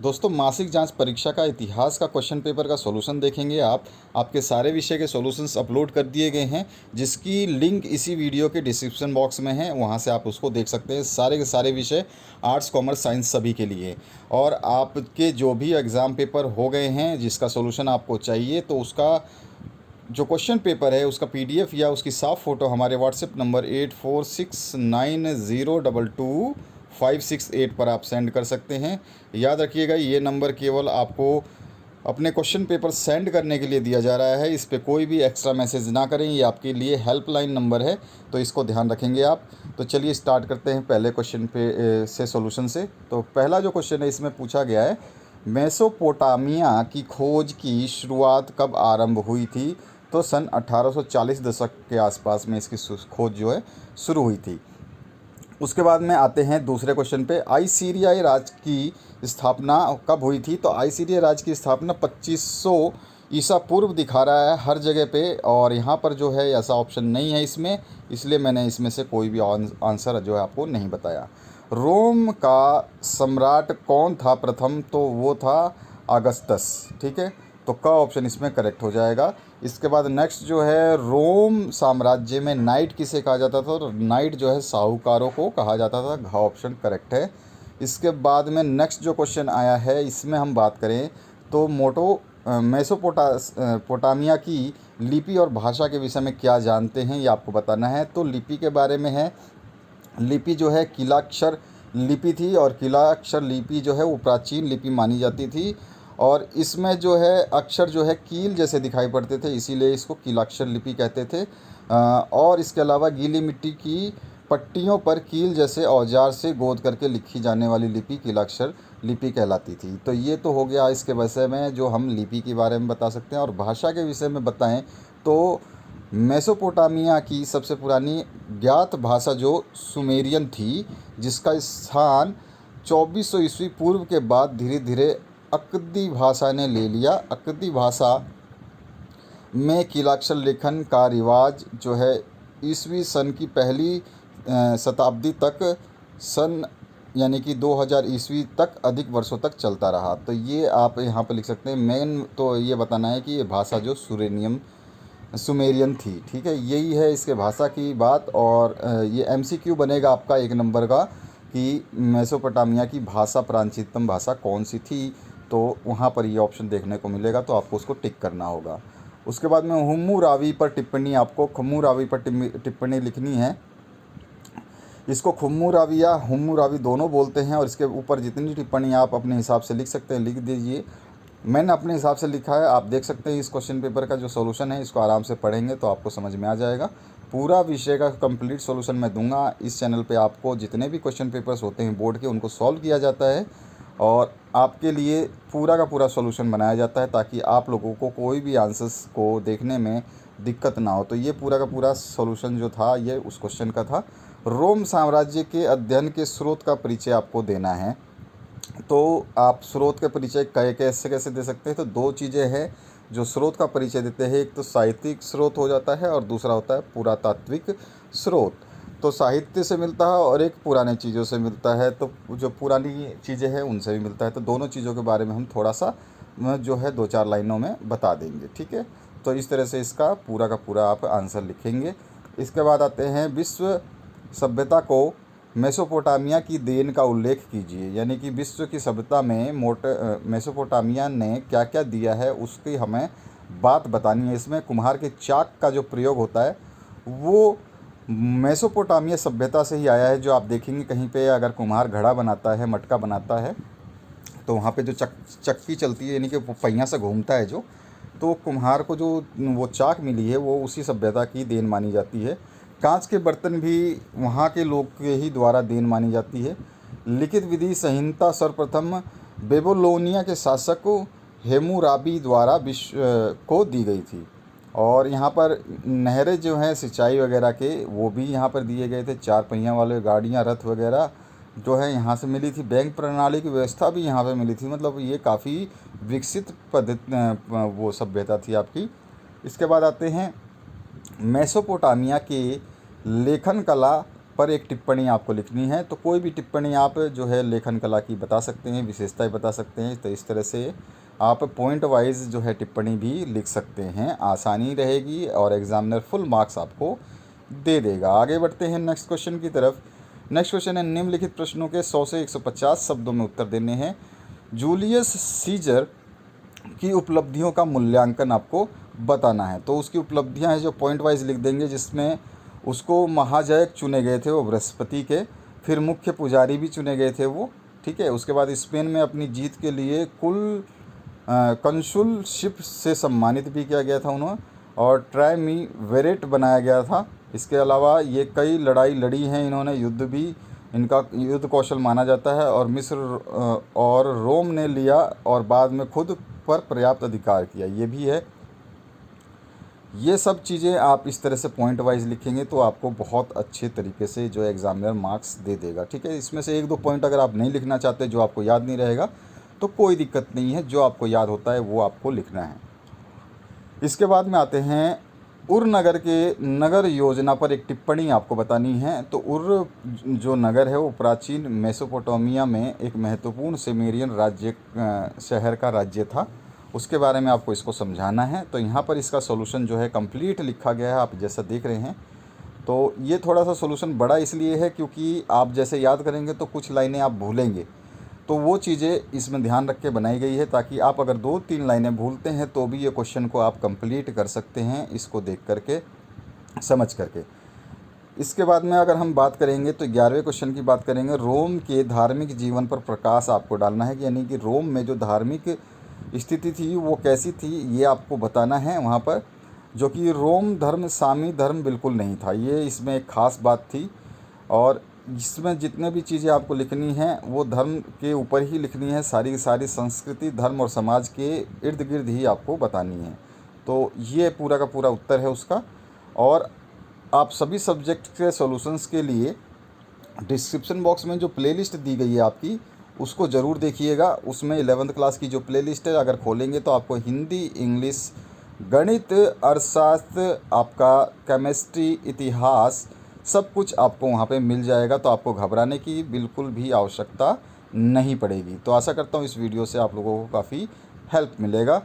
दोस्तों, मासिक जांच परीक्षा का इतिहास का क्वेश्चन पेपर का सॉल्यूशन देखेंगे आप। आपके सारे विषय के सॉल्यूशंस अपलोड कर दिए गए हैं, जिसकी लिंक इसी वीडियो के डिस्क्रिप्शन बॉक्स में है। वहां से आप उसको देख सकते हैं। सारे के सारे विषय आर्ट्स, कॉमर्स, साइंस सभी के लिए। और आपके जो भी एग्ज़ाम पेपर हो गए हैं जिसका सॉल्यूशन आपको चाहिए, तो उसका जो क्वेश्चन पेपर है उसका पीडीएफ या उसकी साफ फ़ोटो हमारे व्हाट्सएप नंबर 8469022568 पर आप सेंड कर सकते हैं। याद रखिएगा, ये नंबर केवल आपको अपने क्वेश्चन पेपर सेंड करने के लिए दिया जा रहा है। इस पे कोई भी एक्स्ट्रा मैसेज ना करें, ये आपके लिए हेल्पलाइन नंबर है, तो इसको ध्यान रखेंगे आप। तो चलिए स्टार्ट करते हैं पहले क्वेश्चन पे से सॉल्यूशन से। तो पहला जो क्वेश्चन है इसमें पूछा गया है, मेसोपोटामिया की खोज की शुरुआत कब आरंभ हुई थी? तो सन 1840 दशक के आसपास में इसकी खोज जो है शुरू हुई थी। उसके बाद में आते हैं दूसरे क्वेश्चन पे, आइसीरियाई राज्य की स्थापना कब हुई थी? तो आइसीरिया राज्य की स्थापना 2500 ईसा पूर्व दिखा रहा है हर जगह पे, और यहाँ पर जो है ऐसा ऑप्शन नहीं है इसमें, इसलिए मैंने इसमें से कोई भी आंसर जो है आपको नहीं बताया। रोम का सम्राट कौन था प्रथम? तो वो था अगस्टस। ठीक है, तो का ऑप्शन इसमें करेक्ट हो जाएगा। इसके बाद नेक्स्ट जो है, रोम साम्राज्य में नाइट किसे कहा जाता था? तो नाइट जो है साहूकारों को कहा जाता था। घ ऑप्शन करेक्ट है। इसके बाद में नेक्स्ट जो क्वेश्चन आया है इसमें हम बात करें तो पोटामिया की लिपि और भाषा के विषय में क्या जानते हैं, ये आपको बताना है। तो लिपि के बारे में है, लिपि जो है किलाक्षर लिपि थी, और किलाक्षर लिपि जो है वो प्राचीन लिपि मानी जाती थी। और इसमें जो है अक्षर जो है कील जैसे दिखाई पड़ते थे, इसीलिए इसको कीलाक्षर लिपि कहते थे। और इसके अलावा गीली मिट्टी की पट्टियों पर कील जैसे औजार से गोद करके लिखी जाने वाली लिपि कीलाक्षर लिपि कहलाती थी। तो ये तो हो गया इसके विषय में जो हम लिपि के बारे में बता सकते हैं। और भाषा के विषय में बताएं तो मेसोपोटामिया की सबसे पुरानी ज्ञात भाषा जो सुमेरियन थी, जिसका स्थान 2400 ईस्वी पूर्व के बाद धीरे धीरे अक्दी भाषा ने ले लिया। अक्दी भाषा में कीलाक्षर लेखन का रिवाज जो है ईस्वी सन की पहली शताब्दी तक, सन यानी कि 2000 ईस्वी तक अधिक वर्षों तक चलता रहा। तो ये आप यहाँ पर लिख सकते हैं। मेन तो ये बताना है कि ये भाषा जो सुमेरियन थी। ठीक है, यही है इसके भाषा की बात। और ये एमसीक्यू बनेगा आपका 1 नंबर का कि मेसोपोटामिया की भाषा प्राचीनतम भाषा कौन सी थी, तो वहाँ पर ये ऑप्शन देखने को मिलेगा, तो आपको उसको टिक करना होगा। उसके बाद में हम्मुराबी पर टिप्पणी, आपको खम्मुराबी पर टिप्पणी लिखनी है। इसको खुम्मुराबी या हुम्मुराबी दोनों बोलते हैं, और इसके ऊपर जितनी टिप्पणी आप अपने हिसाब से लिख सकते हैं लिख दीजिए। मैंने अपने हिसाब से लिखा है, आप देख सकते हैं। इस क्वेश्चन पेपर का जो सॉल्यूशन है इसको आराम से पढ़ेंगे तो आपको समझ में आ जाएगा। पूरा विषय का कंप्लीट सॉल्यूशन मैं दूंगा। इस चैनल पे आपको जितने भी क्वेश्चन पेपर्स होते हैं बोर्ड के, उनको सॉल्व किया जाता है, और आपके लिए पूरा का पूरा सॉल्यूशन बनाया जाता है, ताकि आप लोगों को कोई भी आंसर्स को देखने में दिक्कत ना हो। तो ये पूरा का पूरा सॉल्यूशन जो था ये उस क्वेश्चन का था। रोम साम्राज्य के अध्ययन के स्रोत का परिचय आपको देना है। तो आप स्रोत का परिचय कैसे कैसे दे सकते हैं? तो 2 चीज़ें हैं जो स्रोत का परिचय देते हैं। एक तो साहित्यिक स्रोत हो जाता है, और दूसरा होता है पुरातात्विक स्रोत। तो साहित्य से मिलता है और एक पुराने चीज़ों से मिलता है। तो जो पुरानी चीज़ें हैं उनसे भी मिलता है। तो दोनों चीज़ों के बारे में हम थोड़ा सा जो है 2-4 लाइनों में बता देंगे। ठीक है, तो इस तरह से इसका पूरा का पूरा आप आंसर लिखेंगे। इसके बाद आते हैं, विश्व सभ्यता को मेसोपोटामिया की देन का उल्लेख कीजिए। यानी कि विश्व की सभ्यता में मेसोपोटामिया ने क्या क्या दिया है उसकी हमें बात बतानी है। इसमें कुम्हार के चाक का जो प्रयोग होता है वो मेसोपोटामिया सभ्यता से ही आया है। जो आप देखेंगे कहीं पे अगर कुम्हार घड़ा बनाता है, मटका बनाता है, तो वहाँ पे जो चक्की चलती है, यानी कि पहिया से घूमता है जो, तो कुम्हार को जो वो चाक मिली है वो उसी सभ्यता की देन मानी जाती है। कांच के बर्तन भी वहाँ के लोग के ही द्वारा देन मानी जाती है। लिखित विधि संहिता सर्वप्रथम बेबीलोनिया के शासक हेमुराबी द्वारा विश्व को दी गई थी। और यहाँ पर नहरें जो हैं सिंचाई वगैरह के, वो भी यहाँ पर दिए गए थे। 4 पहिया वाले गाड़ियाँ, रथ वगैरह जो है यहाँ से मिली थी। बैंक प्रणाली की व्यवस्था भी यहाँ पे मिली थी। मतलब ये काफ़ी विकसित पद्धति वो सभ्यता थी आपकी। इसके बाद आते हैं, मेसोपोटामिया के लेखन कला पर एक टिप्पणी आपको लिखनी है। तो कोई भी टिप्पणी आप जो है लेखन कला की बता सकते हैं, विशेषताएं बता सकते हैं। तो इस तरह से आप पॉइंट वाइज जो है टिप्पणी भी लिख सकते हैं, आसानी रहेगी और एग्जामिनर फुल मार्क्स आपको दे देगा। आगे बढ़ते हैं नेक्स्ट क्वेश्चन की तरफ। नेक्स्ट क्वेश्चन है, निम्नलिखित प्रश्नों के 100 से 150 शब्दों में उत्तर देने हैं। जूलियस सीजर की उपलब्धियों का मूल्यांकन आपको बताना है। तो उसकी उपलब्धियां हैं जो पॉइंट वाइज लिख देंगे, जिसमें उसको महाजयक चुने गए थे वो बृहस्पति के, फिर मुख्य पुजारी भी चुने गए थे वो, ठीक है। उसके बाद स्पेन में अपनी जीत के लिए कुल कंसुलशिप से सम्मानित भी किया गया था उन्हें, और ट्रायमीवेरेट बनाया गया था। इसके अलावा ये कई लड़ाई लड़ी हैं इन्होंने, युद्ध भी इनका युद्ध कौशल माना जाता है, और मिस्र और रोम ने लिया और बाद में खुद पर पर्याप्त अधिकार किया, ये भी है। ये सब चीज़ें आप इस तरह से पॉइंट वाइज लिखेंगे तो आपको बहुत अच्छे तरीके से जो एग्ज़ामिनर मार्क्स दे देगा, ठीक है। इसमें से एक दो पॉइंट अगर आप नहीं लिखना चाहते, जो आपको याद नहीं रहेगा, तो कोई दिक्कत नहीं है, जो आपको याद होता है वो आपको लिखना है। इसके बाद में आते हैं, उर नगर के नगर योजना पर एक टिप्पणी आपको बतानी है। तो उर जो नगर है वो प्राचीन मेसोपोटामिया में एक महत्वपूर्ण सेमेरियन राज्य शहर का राज्य था, उसके बारे में आपको इसको समझाना है। तो यहाँ पर इसका सॉल्यूशन जो है कंप्लीट लिखा गया है, आप जैसा देख रहे हैं। तो ये थोड़ा सा सॉल्यूशन बड़ा इसलिए है क्योंकि आप जैसे याद करेंगे तो कुछ लाइनें आप भूलेंगे, तो वो चीज़ें इसमें ध्यान रख के बनाई गई है, ताकि आप अगर 2-3 लाइनें भूलते हैं तो भी ये क्वेश्चन को आप कंप्लीट कर सकते हैं, इसको देख करके, समझ करके। इसके बाद में अगर हम बात करेंगे तो 11वें क्वेश्चन की बात करेंगे। रोम के धार्मिक जीवन पर प्रकाश आपको डालना है, यानी कि रोम में जो धार्मिक स्थिति थी वो कैसी थी, ये आपको बताना है वहाँ पर। जो कि रोम धर्म सामी धर्म बिल्कुल नहीं था, ये इसमें एक ख़ास बात थी। और इसमें जितने भी चीज़ें आपको लिखनी हैं वो धर्म के ऊपर ही लिखनी है, सारी सारी संस्कृति, धर्म और समाज के इर्द गिर्द ही आपको बतानी है। तो ये पूरा का पूरा उत्तर है उसका। और आप सभी सब्जेक्ट के सॉल्यूशंस के लिए डिस्क्रिप्शन बॉक्स में जो प्लेलिस्ट दी गई है आपकी, उसको ज़रूर देखिएगा। उसमें 11th क्लास की जो प्लेलिस्ट है, अगर खोलेंगे तो आपको हिंदी, इंग्लिश, गणित, अर्थशास्त्र, आपका केमिस्ट्री, इतिहास, सब कुछ आपको वहाँ पे मिल जाएगा। तो आपको घबराने की बिल्कुल भी आवश्यकता नहीं पड़ेगी। तो आशा करता हूँ इस वीडियो से आप लोगों को काफ़ी हेल्प मिलेगा।